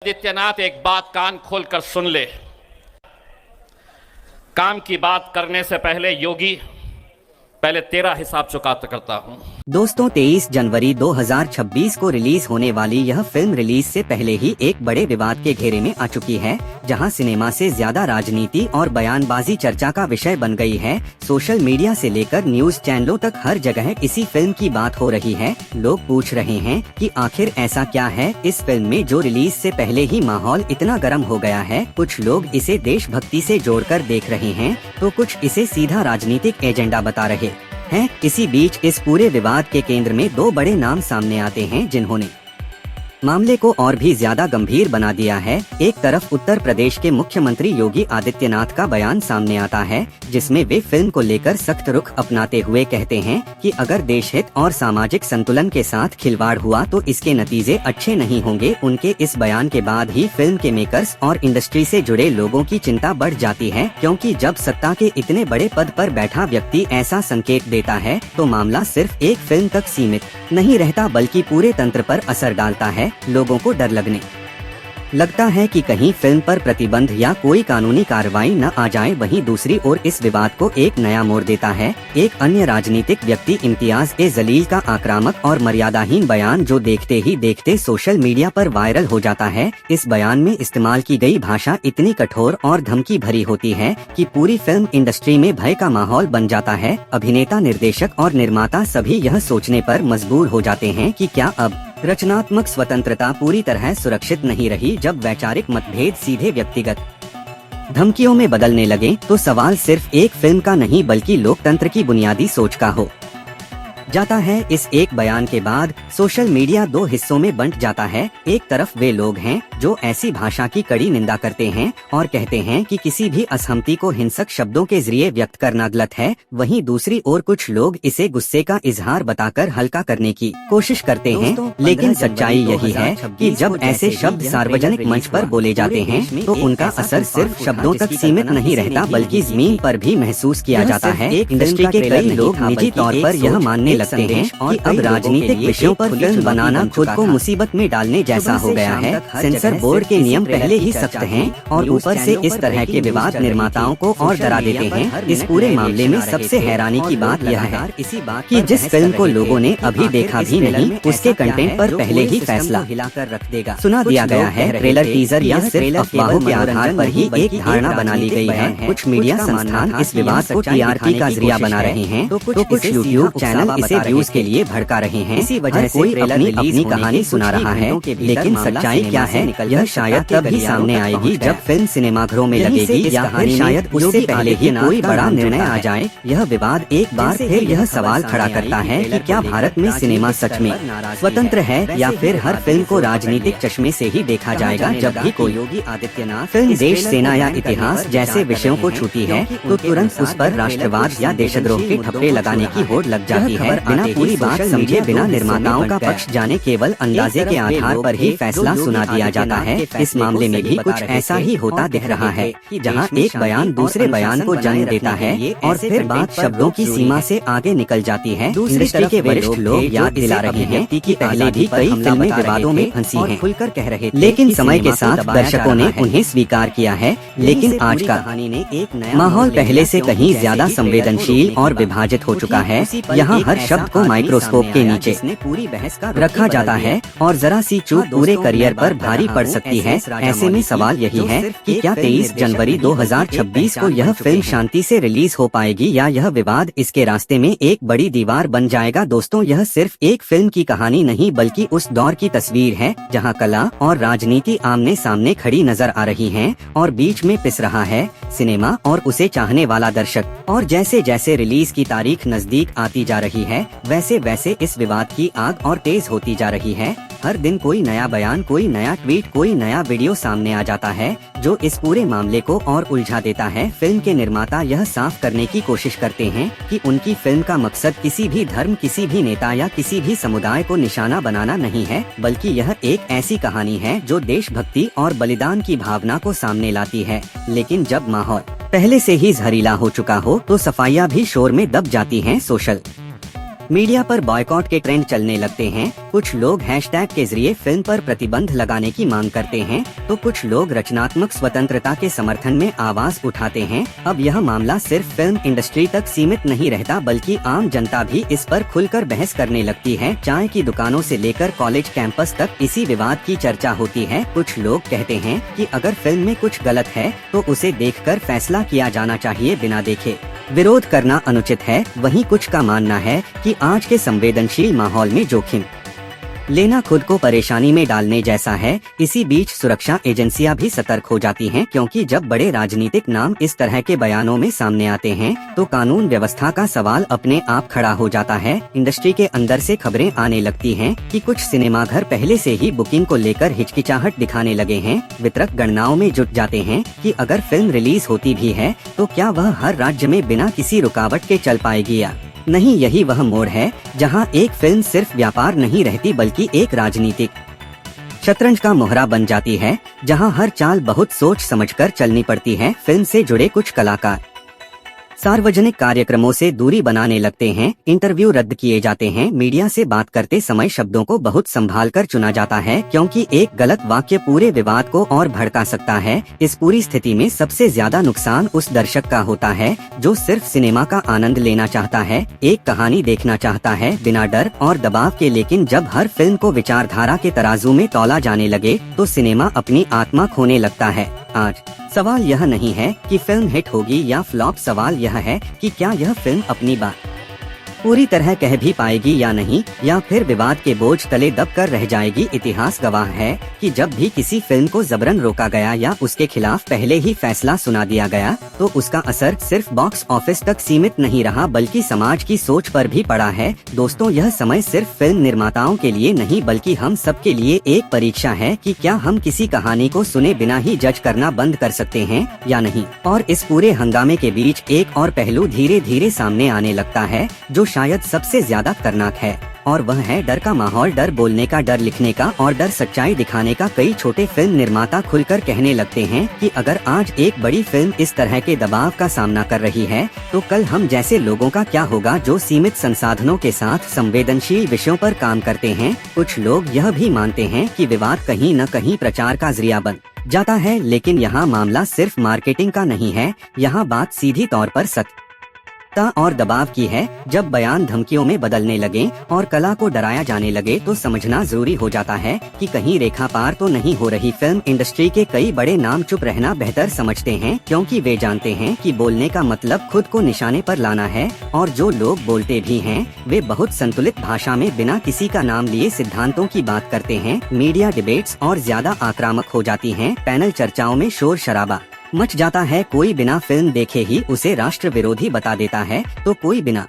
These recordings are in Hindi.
आदित्यनाथ, एक बात कान खोलकर सुन ले। काम की बात करने से पहले योगी, पहले तेरा हिसाब चुकाता करता हूँ। दोस्तों 23 जनवरी 2026 को रिलीज होने वाली यह फिल्म रिलीज से पहले ही एक बड़े विवाद के घेरे में आ चुकी है, जहां सिनेमा से ज्यादा राजनीति और बयानबाजी चर्चा का विषय बन गई है। सोशल मीडिया से लेकर न्यूज चैनलों तक हर जगह इसी फिल्म की बात हो रही है। लोग पूछ रहे हैं कि आखिर ऐसा क्या है इस फिल्म में जो रिलीज से पहले ही माहौल इतना गर्म हो गया है। कुछ लोग इसे देशभक्ति से जोड़कर देख रहे हैं, तो कुछ इसे सीधा राजनीतिक एजेंडा बता रहे हैं। इसी बीच इस पूरे विवाद के केंद्र में दो बड़े नाम सामने आते हैं, जिन्होंने मामले को और भी ज्यादा गंभीर बना दिया है। एक तरफ उत्तर प्रदेश के मुख्यमंत्री योगी आदित्यनाथ का बयान सामने आता है, जिसमें वे फिल्म को लेकर सख्त रुख अपनाते हुए कहते हैं कि अगर देश हित और सामाजिक संतुलन के साथ खिलवाड़ हुआ तो इसके नतीजे अच्छे नहीं होंगे। उनके इस बयान के बाद ही फिल्म के मेकर्स और इंडस्ट्री से जुड़े लोगों की चिंता बढ़ जाती है, क्योंकि जब सत्ता के इतने बड़े पद पर बैठा व्यक्ति ऐसा संकेत देता है तो मामला सिर्फ एक फिल्म तक सीमित नहीं रहता, बल्कि पूरे तंत्र पर असर डालता है। लोगों को डर लगने लगता है कि कहीं फिल्म पर प्रतिबंध या कोई कानूनी कार्रवाई न आ जाए। वहीं दूसरी ओर इस विवाद को एक नया मोड़ देता है एक अन्य राजनीतिक व्यक्ति इम्तियाज ए जलील का आक्रामक और मर्यादाहीन बयान, जो देखते ही देखते सोशल मीडिया पर वायरल हो जाता है। इस बयान में इस्तेमाल की गई भाषा इतनी कठोर और धमकी भरी होती है कि पूरी फिल्म इंडस्ट्री में भय का माहौल बन जाता है। अभिनेता, निर्देशक और निर्माता सभी यह सोचने पर मजबूर हो जाते हैं कि क्या अब रचनात्मक स्वतंत्रता पूरी तरह सुरक्षित नहीं रही। जब वैचारिक मतभेद सीधे व्यक्तिगत धमकियों में बदलने लगे तो सवाल सिर्फ एक फिल्म का नहीं बल्कि लोकतंत्र की बुनियादी सोच का हो जाता है। इस एक बयान के बाद सोशल मीडिया दो हिस्सों में बंट जाता है। एक तरफ वे लोग हैं जो ऐसी भाषा की कड़ी निंदा करते हैं और कहते हैं कि किसी भी असहमति को हिंसक शब्दों के जरिए व्यक्त करना गलत है। वहीं दूसरी ओर कुछ लोग इसे गुस्से का इजहार बताकर हल्का करने की कोशिश करते हैं। लेकिन सच्चाई यही है कि जब ऐसे शब्द सार्वजनिक मंच पर बोले जाते हैं तो उनका असर सिर्फ शब्दों तक सीमित नहीं रहता, बल्कि जमीन पर भी महसूस किया जाता है। इंडस्ट्री के कई लोग निजी तौर पर यह मानने लगते हैं कि अब राजनीतिक विषयों पर फिल्म बनाना खुद को मुसीबत में डालने जैसा हो गया है। सेंसर बोर्ड के नियम पहले ही सख्त हैं और ऊपर से इस तरह के विवाद निर्माताओं को और डरा देते हैं। इस पूरे मामले में सबसे हैरानी की बात यह है कि जिस फिल्म को लोगों ने अभी देखा भी नहीं, उसके कंटेंट पर पहले ही फैसला हिलाकर रख देगा सुना दिया गया है। ट्रेलर, टीजर या सिर्फ अफवाहों के आधार पर ही एक धारणा बना ली गई है। कुछ मीडिया संस्थान इस विवाद को टीआरपी का जरिया बना रहे हैं, तो कुछ यूट्यूब चैनल इसे व्यूज के लिए भड़का रहे हैं। इसी वजह से कोई अपनी कहानी सुना रहा है, लेकिन सच्चाई क्या है यह शायद तब ही सामने आएगी जब फिल्म सिनेमाघरों में लगेगी, या फिर शायद उससे पहले ही कोई बड़ा निर्णय आ जाए। यह विवाद एक बार फिर यह सवाल खड़ा करता है कि क्या भारत में सिनेमा सच में स्वतंत्र है, या फिर हर फिल्म को राजनीतिक चश्मे से ही देखा जाएगा। जब भी कोई योगी आदित्यनाथ फिल्म देश, सेना या इतिहास जैसे विषयों को छूती है तो तुरंत उस पर राष्ट्रवाद या देशद्रोह के ठप्पे लगाने की होड़ लग जाती है। बिना पूरी बात समझे, बिना निर्माताओं का पक्ष जाने, केवल अंदाजे के आधार पर ही फैसला सुना दिया जाता है। इस मामले में भी कुछ ऐसा ही होता दिख रहा है, जहां एक बयान दूसरे बयान को जन्म देता है और फिर बात शब्दों की सीमा से आगे निकल जाती है। इंडस्ट्री के वरिष्ठ लोग याद दिला रहे हैं कि पहले भी कई फिल्में विवादों में फंसी हैं, खुलकर कह रहे थे, लेकिन समय के साथ दर्शकों ने उन्हें स्वीकार किया है। लेकिन आज का माहौल पहले से कहीं ज्यादा संवेदनशील और विभाजित हो चुका है। यहाँ हर शब्द को माइक्रोस्कोप के नीचे पूरी बहस का रखा जाता है और जरा सी चूक पूरे करियर पर भारी पड़ सकती है। ऐसे में सवाल यही है कि क्या 23 जनवरी 2026 को यह फिल्म शांति से रिलीज हो पाएगी, या यह विवाद इसके रास्ते में एक बड़ी दीवार बन जाएगा। दोस्तों, यह सिर्फ एक फिल्म की कहानी नहीं बल्कि उस दौर की तस्वीर है जहां कला और राजनीति आमने सामने खड़ी नजर आ रही हैं और बीच में पिस रहा है सिनेमा और उसे चाहने वाला दर्शक। और जैसे जैसे रिलीज की तारीख नजदीक आती जा रही है, वैसे वैसे इस विवाद की आग और तेज होती जा रही है। हर दिन कोई नया बयान, कोई नया ट्वीट, कोई नया वीडियो सामने आ जाता है जो इस पूरे मामले को और उलझा देता है। फिल्म के निर्माता यह साफ करने की कोशिश करते हैं कि उनकी फिल्म का मकसद किसी भी धर्म, किसी भी नेता या किसी भी समुदाय को निशाना बनाना नहीं है, बल्कि यह एक ऐसी कहानी है जो देशभक्ति और बलिदान की भावना को सामने लाती है। लेकिन जब माहौल पहले से ही जहरीला हो चुका हो तो सफाइयाँ भी शोर में दब जाती हैं। सोशल मीडिया पर बॉयकॉट के ट्रेंड चलने लगते हैं। कुछ लोग हैशटैग के जरिए फिल्म पर प्रतिबंध लगाने की मांग करते हैं, तो कुछ लोग रचनात्मक स्वतंत्रता के समर्थन में आवाज उठाते हैं। अब यह मामला सिर्फ फिल्म इंडस्ट्री तक सीमित नहीं रहता, बल्कि आम जनता भी इस पर खुलकर बहस करने लगती है। चाय की दुकानों से लेकर कॉलेज कैंपस तक इसी विवाद की चर्चा होती है। कुछ लोग कहते हैं कि अगर फिल्म में कुछ गलत है तो उसे देखकर फैसला किया जाना चाहिए, बिना देखे विरोध करना अनुचित है। वहीं कुछ का मानना है कि आज के संवेदनशील माहौल में जोखिम लेना खुद को परेशानी में डालने जैसा है। इसी बीच सुरक्षा एजेंसियां भी सतर्क हो जाती हैं, क्योंकि जब बड़े राजनीतिक नाम इस तरह के बयानों में सामने आते हैं तो कानून व्यवस्था का सवाल अपने आप खड़ा हो जाता है। इंडस्ट्री के अंदर से खबरें आने लगती हैं कि कुछ सिनेमाघर पहले से ही बुकिंग को लेकर हिचकिचाहट दिखाने लगे हैं। वितरक गणनाओं में जुट जाते हैं कि अगर फिल्म रिलीज होती भी है तो क्या वह हर राज्य में बिना किसी रुकावट के चल पाएगी या नहीं। यही वह मोड़ है जहां एक फिल्म सिर्फ व्यापार नहीं रहती, बल्कि एक राजनीतिक शतरंज का मोहरा बन जाती है, जहां हर चाल बहुत सोच समझकर चलनी पड़ती है। फिल्म से जुड़े कुछ कलाकार सार्वजनिक कार्यक्रमों से दूरी बनाने लगते हैं, इंटरव्यू रद्द किए जाते हैं। मीडिया से बात करते समय शब्दों को बहुत संभाल कर चुना जाता है, क्योंकि एक गलत वाक्य पूरे विवाद को और भड़का सकता है। इस पूरी स्थिति में सबसे ज्यादा नुकसान उस दर्शक का होता है जो सिर्फ सिनेमा का आनंद लेना चाहता है, एक कहानी देखना चाहता है बिना डर और दबाव के। लेकिन जब हर फिल्म को विचारधारा के तराजू में तौला जाने लगे तो सिनेमा अपनी आत्मा खोने लगता है। आज सवाल यह नहीं है कि फिल्म हिट होगी या फ्लॉप, सवाल यह है कि क्या यह फिल्म अपनी बात पूरी तरह कह भी पाएगी या नहीं, या फिर विवाद के बोझ तले दबकर रह जाएगी। इतिहास गवाह है कि जब भी किसी फिल्म को जबरन रोका गया या उसके खिलाफ पहले ही फैसला सुना दिया गया तो उसका असर सिर्फ बॉक्स ऑफिस तक सीमित नहीं रहा, बल्कि समाज की सोच पर भी पड़ा है। दोस्तों, यह समय सिर्फ फिल्म निर्माताओं के लिए नहीं, बल्कि हम सबके लिए एक परीक्षा है कि क्या हम किसी कहानी को सुने बिना ही जज करना बंद कर सकते हैं या नहीं। और इस पूरे हंगामे के बीच एक और पहलू धीरे धीरे सामने आने लगता है, जो शायद सबसे ज्यादा खतरनाक है, और वह है डर का माहौल। डर बोलने का, डर लिखने का और डर सच्चाई दिखाने का। कई छोटे फिल्म निर्माता खुलकर कहने लगते हैं कि अगर आज एक बड़ी फिल्म इस तरह के दबाव का सामना कर रही है तो कल हम जैसे लोगों का क्या होगा जो सीमित संसाधनों के साथ संवेदनशील विषयों पर काम करते हैं। कुछ लोग यह भी मानते हैं कि विवाद कहीं न कहीं प्रचार का जरिया बन जाता है, लेकिन यहाँ मामला सिर्फ मार्केटिंग का नहीं है। यहाँ बात सीधी तौर पर सत्य और दबाव की है। जब बयान धमकियों में बदलने लगे और कला को डराया जाने लगे तो समझना जरूरी हो जाता है कि कहीं रेखा पार तो नहीं हो रही। फिल्म इंडस्ट्री के कई बड़े नाम चुप रहना बेहतर समझते हैं, क्योंकि वे जानते हैं कि बोलने का मतलब खुद को निशाने पर लाना है, और जो लोग बोलते भी हैं वे बहुत संतुलित भाषा में बिना किसी का नाम लिए सिद्धांतों की बात करते हैं। मीडिया डिबेट्स और ज्यादा आक्रामक हो जाती हैं। पैनल चर्चाओं में शोर शराबा मच जाता है। कोई बिना फिल्म देखे ही उसे राष्ट्र विरोधी बता देता है, तो कोई बिना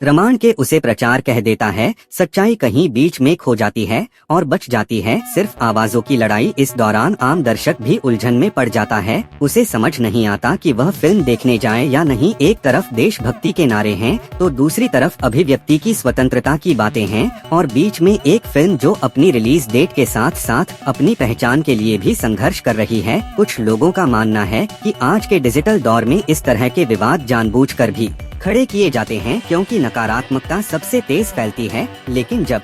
प्रमाण के उसे प्रचार कह देता है। सच्चाई कहीं बीच में खो जाती है और बच जाती है सिर्फ आवाजों की लड़ाई। इस दौरान आम दर्शक भी उलझन में पड़ जाता है। उसे समझ नहीं आता कि वह फिल्म देखने जाए या नहीं। एक तरफ देशभक्ति के नारे हैं तो दूसरी तरफ अभिव्यक्ति की स्वतंत्रता की बातें हैं, और बीच में एक फिल्म जो अपनी रिलीज डेट के साथ साथ अपनी पहचान के लिए भी संघर्ष कर रही है। कुछ लोगों का मानना है कि आज के डिजिटल दौर में इस तरह के विवाद जानबूझकर भी खड़े किए जाते हैं, क्योंकि नकारात्मकता सबसे तेज फैलती है। लेकिन जब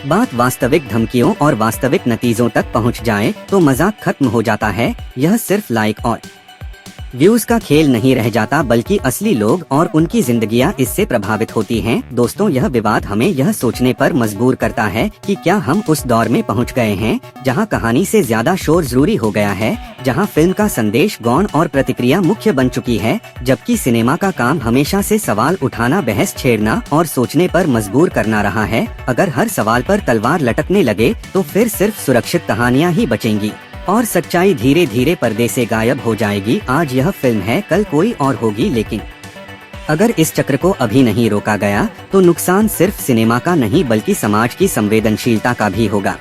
बात वास्तविक धमकियों और वास्तविक नतीजों तक पहुंच जाए तो मजाक खत्म हो जाता है। यह सिर्फ लाइक और व्यूज का खेल नहीं रह जाता, बल्कि असली लोग और उनकी जिंदगियां इससे प्रभावित होती हैं। दोस्तों, यह विवाद हमें यह सोचने पर मजबूर करता है कि क्या हम उस दौर में पहुंच गए हैं जहां कहानी से ज्यादा शोर जरूरी हो गया है, जहां फिल्म का संदेश गौण और प्रतिक्रिया मुख्य बन चुकी है, जबकि सिनेमा का काम हमेशा से सवाल उठाना, बहस छेड़ना और सोचने पर मजबूर करना रहा है। अगर हर सवाल पर तलवार लटकने लगे तो फिर सिर्फ सुरक्षित कहानियां ही बचेंगी और सच्चाई धीरे धीरे पर्दे से गायब हो जाएगी। आज यह फिल्म है, कल कोई और होगी, लेकिन अगर इस चक्र को अभी नहीं रोका गया तो नुकसान सिर्फ सिनेमा का नहीं बल्कि समाज की संवेदनशीलता का भी होगा।